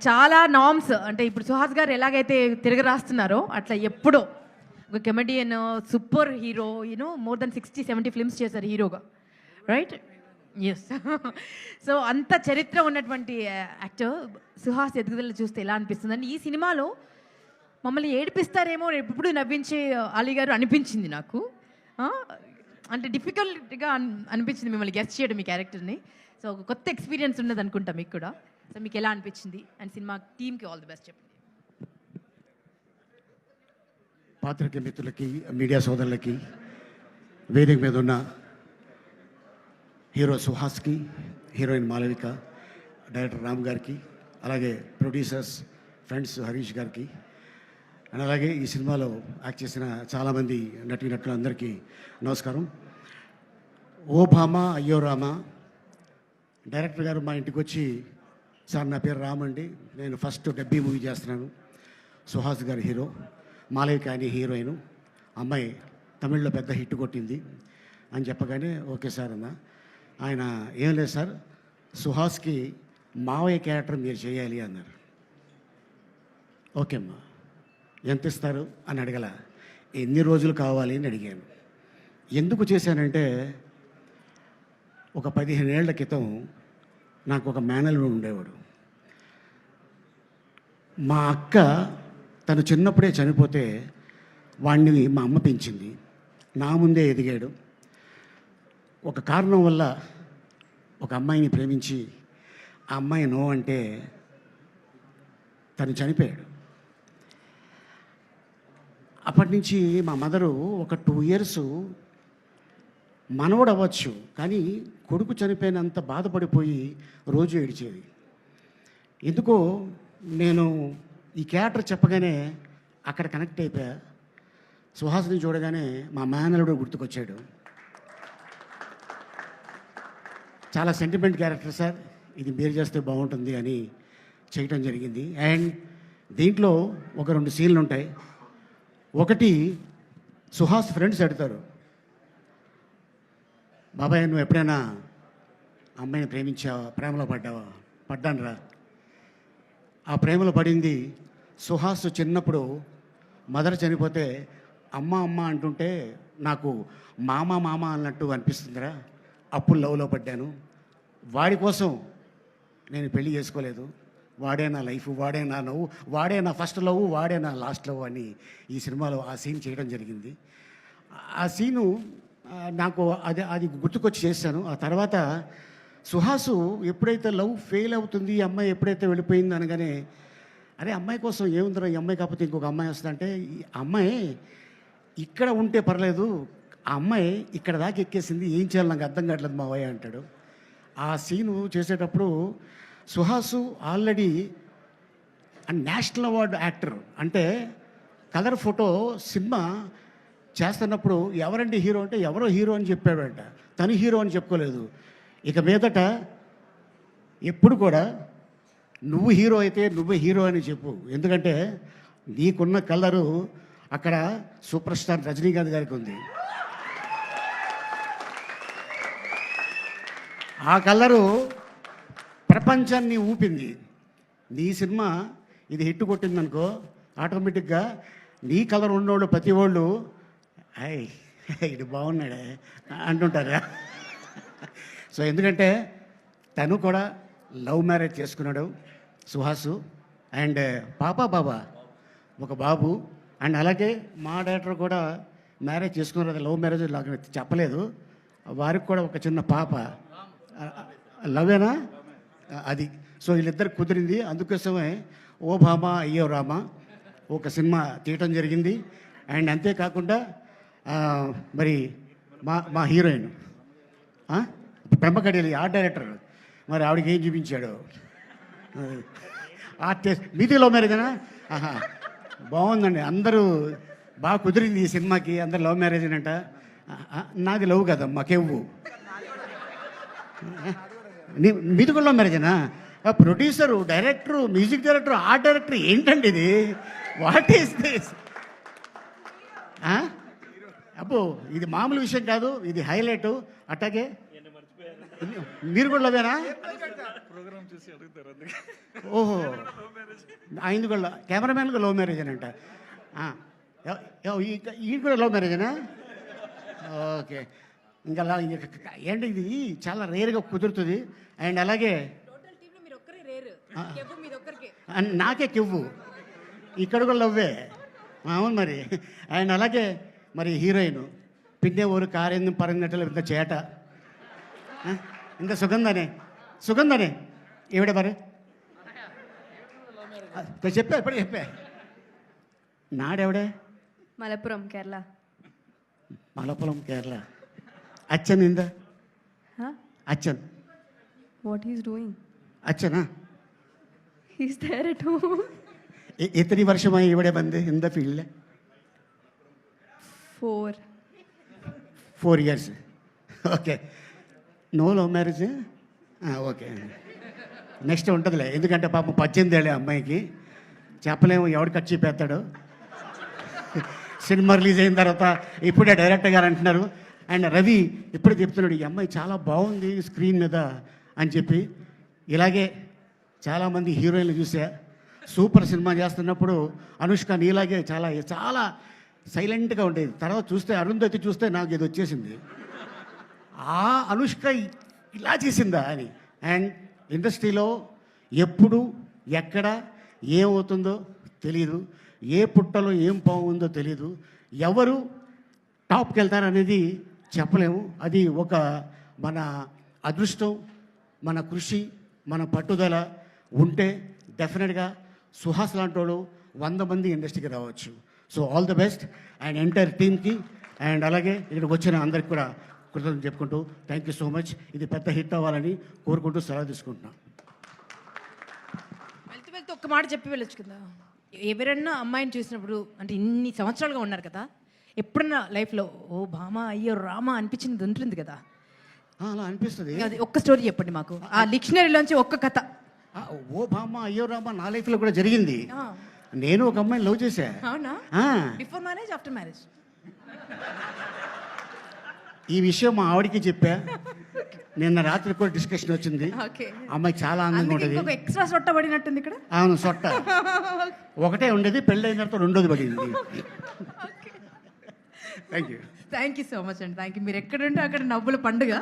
చాలా నామ్స్ అంటే ఇప్పుడు సుహాస్ గారు ఎలాగైతే తిరగ రాస్తున్నారో అట్లా ఎప్పుడో ఒక comedian super hero more than 60-70 films చేశారు హీరోగా, రైట్? ఎస్. సో అంత చరిత్ర ఉన్నటువంటి యాక్టర్ సుహాస్ ఎదుగుదల చూస్తే ఎలా అనిపిస్తుందండి? ఈ సినిమాలో మమ్మల్ని ఏడిపిస్తారేమో ఎప్పుడు నవ్వించే అలీ గారు అనిపించింది నాకు. అంటే డిఫికల్ట్గా అనిపించింది మిమ్మల్ని గెస్ట్ చేయడం మీ క్యారెక్టర్ని. సో ఒక కొత్త ఎక్స్పీరియన్స్ ఉన్నది అనుకుంటా మీకు కూడా. సో మీకు ఎలా అనిపించింది? అండ్ సినిమా టీమ్కి ఆల్ ది బెస్ట్ చెప్పండి. పాత్రికేయ మిత్రులకి, మీడియా సోదరులకి, వేదిక మీద ఉన్న హీరో సుహాస్కి, హీరోయిన్ మాలవిక, డైరెక్టర్ రామ్ గారికి, అలాగే ప్రొడ్యూసర్స్ ఫ్రెండ్స్ హరీష్ గారికి, అండ్ అలాగే ఈ సినిమాలో యాక్ట్ చేసిన చాలామంది నటీనటులు అందరికీ నమస్కారం. ఓ భామ అయ్యో రామ డైరెక్టర్ గారు మా ఇంటికి వచ్చి, సార్ నా పేరు రామ్ అండి, నేను ఫస్ట్ డబ్బీ మూవీ చేస్తున్నాను, సుహాస్ గారు హీరో, మాలవిక అని హీరోయిన్, అమ్మాయి తమిళ్లో పెద్ద హిట్ కొట్టింది అని చెప్పగానే ఓకే సార్ అన్న. ఆయన ఏం లేదు సార్, సుహాస్కి మావయ్య క్యారెక్టర్ మీరు చేయాలి అన్నారు. ఓకే అమ్మా, ఎంత ఇస్తారు అని అడగల, ఎన్ని రోజులు కావాలి అని అడిగాను. ఎందుకు చేశానంటే ఒక 15 ఏళ్ల క్రితం నాకు ఒక మేనల్లుడు ఉండేవాడు. మా అక్క తను చిన్నప్పుడే చనిపోతే వాడిని మా అమ్మ పెంచింది, నా ముందే ఎదిగాడు. ఒక కారణం వల్ల ఒక అమ్మాయిని ప్రేమించి ఆ అమ్మాయి నో అంటే తను చనిపోయాడు. అప్పటి నుంచి మా మదరు ఒక 2 ఇయర్స్ మనవడు అవ్వచ్చు కానీ కొడుకు చనిపోయినంత బాధపడిపోయి రోజు ఏడిచేది. ఎందుకో నేను ఈ క్యారెక్టర్ చెప్పగానే అక్కడ కనెక్ట్ అయిపోయా. సుహాస్ని చూడగానే మా మేనలుడు గుర్తుకొచ్చాడు. చాలా సెంటిమెంట్ క్యారెక్టర్ సార్, ఇది మీరు చేస్తే బాగుంటుంది అని చేయటం జరిగింది. అండ్ దీంట్లో ఒక 2 సీన్లు ఉంటాయి. ఒకటి, సుహాస్ ఫ్రెండ్స్ అడుగుతారు, బాబాయ్ నువ్వు ఎప్పుడైనా అమ్మాయిని ప్రేమించావా, ప్రేమలో పడ్డావా? పడ్డాను రా. ఆ ప్రేమలో పడింది సుహాస్ చిన్నప్పుడు మదర్ చనిపోతే అమ్మ అమ్మ అంటుంటే నాకు మామ మామ అన్నట్టు అనిపిస్తుందిరా, అప్పుడు లవ్లో పడ్డాను. వాడి కోసం నేను పెళ్లి చేసుకోలేదు, వాడే నా లైఫ్, వాడే నా నవ్వు, వాడే నా ఫస్ట్ లవ్, వాడే నా లాస్ట్ లవ్ అని ఈ సినిమాలో ఆ సీన్ చేయడం జరిగింది. ఆ సీను నాకు అది గుర్తుకొచ్చి చేశాను. ఆ తర్వాత సుహాసు ఎప్పుడైతే లవ్ ఫెయిల్ అవుతుంది, ఈ అమ్మాయి ఎప్పుడైతే వెళ్ళిపోయింది అనగానే, అరే అమ్మాయి కోసం ఏముందిరా, ఈ అమ్మాయి కాకపోతే ఇంకొక అమ్మాయి వస్తుందంటే, ఈ అమ్మాయి ఇక్కడ ఉంటే పర్లేదు, ఆ అమ్మాయి ఇక్కడ దాకా ఎక్కేసింది, ఏం చేయాలి నాకు అర్థం కావట్లేదు మావయ్య అంటాడు. ఆ సీను చేసేటప్పుడు Suhas already national award actor, అంటే కలర్ ఫోటో సినిమా చేస్తున్నప్పుడు ఎవరండి హీరో అంటే ఎవరో హీరో అని చెప్పాడంట, తను హీరో అని చెప్పుకోలేదు. ఇక మీదట ఎప్పుడు కూడా నువ్వు హీరో అయితే నువ్వే హీరో అని చెప్పు, ఎందుకంటే నీకున్న కలరు అక్కడ సూపర్ స్టార్ రజనీకాంత్ గారికి ఉంది. ఆ కలరు ప్రపంచాన్ని ఊపింది. నీ సినిమా ఇది హిట్ కొట్టిందనుకో, ఆటోమేటిక్గా నీ కలర్ ఉన్నోళ్ళు ప్రతి వాళ్ళు అయ్ ఇది బాగున్నాడే అంటుంటారా. సో ఎందుకంటే తను కూడా లవ్ మ్యారేజ్ చేసుకున్నాడు సుహాసు, అండ్ బాబా ఒక బాబు. అండ్ అలాగే మా డైరెక్టర్ కూడా మ్యారేజ్ చేసుకున్నారు, అది లవ్ మ్యారేజ్ నాకు చెప్పలేదు, వారికి కూడా ఒక చిన్న పాప. లవేనా అది. సో వీళ్ళిద్దరు కుదిరింది, అందుకోసమే ఓ భామ అయ్యో రామ ఒక సినిమా తీయటం జరిగింది. అండ్ అంతేకాకుండా మరి మా హీరోయిన్ పెంపకడేలి ఆర్ట్ డైరెక్టర్, మరి ఆవిడకి ఏం చూపించాడు, ఆర్టిస్ట్. మీది లవ్ మ్యారేజేనా? ఆహా, బాగుందండి, అందరూ బాగా కుదిరింది ఈ సినిమాకి, అందరు లవ్ మ్యారేజ్ అంట. నాది లవ్ కదా మాకెవ్వు, మీది కూడా లవ్ మ్యారేజేనా? Producer, director, music director, art director, ఏంటండి ఇది? What is this? అబ్బో ఇది మామూలు విషయం కాదు, ఇది హైలైట్. అట్టాగే మీరు కూడా లవేనా? ఓహో ఆయనది కూడా కెమెరామెన్గా లవ్ మ్యారేజ్ అంట. ఈ కూడా లవ్ మ్యారేజేనా? ఓకే. ఇంకా అలా ఏంటి ఇది చాలా రేర్గా కుదురుతుంది. అండ్ అలాగే నాకే కివ్వు, ఇక్కడ కూడా లవ్వే. అవును మరి. అండ్ అలాగే మరి హీరోయిన్ పిన్నే ఊరు కారింది పరంగట్టలు ఇంత చేట, ఇంత సుగంధనే ఏవిడ మరి చెప్పా ఇప్పుడే చెప్పా. నాడెవడే? మలపురం, కేరళ. మలపురం, కేరళ. అచ్చన్ ఇంద అచ్చన్ What he's doing? അച്ഛനാ? He's there at home. എത്ര വർഷമായി ഇവിടെ വന്ന് എന്താ ഫീൽഡിൽ? 4 years. Okay. No love marriage? Okay. Next ఉంటుందిలే, ఎందుకంటే పాపం 18 ఏళ్ళే అమ్మాయికి, చెప్పలేము ఎవడు కట్ చెప్పేస్తాడు. సినిమా రిలీజ్ అయిన తర్వాత ఇప్పుడే డైరెక్టర్ గారు అంటున్నారు. అండ్ రవి ఇప్పుడే చెప్తున్నాడు ఈ అమ్మాయి చాలా బాగుంది స్క్రీన్ మీద అని చెప్పి. ఇలాగే చాలామంది హీరోయిన్లు చూసా, సూపర్ సినిమా చేస్తున్నప్పుడు అనుష్క నీలాగే చాలా చాలా సైలెంట్గా ఉండేది. తర్వాత చూస్తే అరుంధతి చూస్తే నాకు ఇది వచ్చేసింది, ఆ అనుష్క ఇలా చేసిందా అని. అండ్ ఇండస్ట్రీలో ఎప్పుడు ఎక్కడ ఏమవుతుందో తెలీదు, ఏ పుట్టలో ఏం బాగుందో తెలీదు, ఎవరు టాప్కి వెళ్తారనేది చెప్పలేము. అది ఒక మన అదృష్టం, మన కృషి, మన పట్టుదల ఉంటే డెఫినెట్గా సుహాస్ లాంటి వాళ్ళు 100 మంది ఇండస్ట్రీకి రావచ్చు. So all the best and entire టీమ్కి. అండ్ అలాగే ఇక్కడికి వచ్చిన అందరికి కూడా కృతజ్ఞతలు చెప్పుకుంటూ థ్యాంక్ యూ సో మచ్. ఇది పెద్ద హిట్ అవ్వాలని కోరుకుంటూ సెలవు తీసుకుంటున్నాను. వెళ్తూ ఒక్క మాట చెప్పి వెళ్ళొచ్చు కదా. ఎవరన్నా అమ్మాయిని చూసినప్పుడు, అంటే ఇన్ని సంవత్సరాలుగా ఉన్నారు కదా, ఎప్పుడన్నా లైఫ్లో ఓ భామ అయ్యో రామ అనిపించింది ఉంటుంది కదా? అలా అనిపిస్తుంది. అది ఒక్క స్టోరీ చెప్పండి మాకు, ఆ డిక్షనరీలోంచి ఒక్క కథ. ఓ బామ్మ అయ్యో రామ నా లైఫ్లో కూడా జరిగింది. నేను ఒక అమ్మాయిని లవ్ చేశా. అవునా? Before marriage, after marriage? ఈ విషయం మా ఆవిడికి చెప్పా. నిన్న రాత్రి కూడా డిస్కషన్ వచ్చింది. అమ్మాయి చాలా అందంగా ఉంటుంది. ఎక్స్ట్రా సొట్ట పడినట్టుంది ఇక్కడ. అవును, సొట్ట ఒకటే ఉండేది, పెళ్ళి అయిన తర్వాత రెండోది పడింది. థ్యాంక్ యూ సో మచ్ అండి. Thank you. మీరు ఎక్కడుంటే అక్కడ నవ్వుల పండుగ.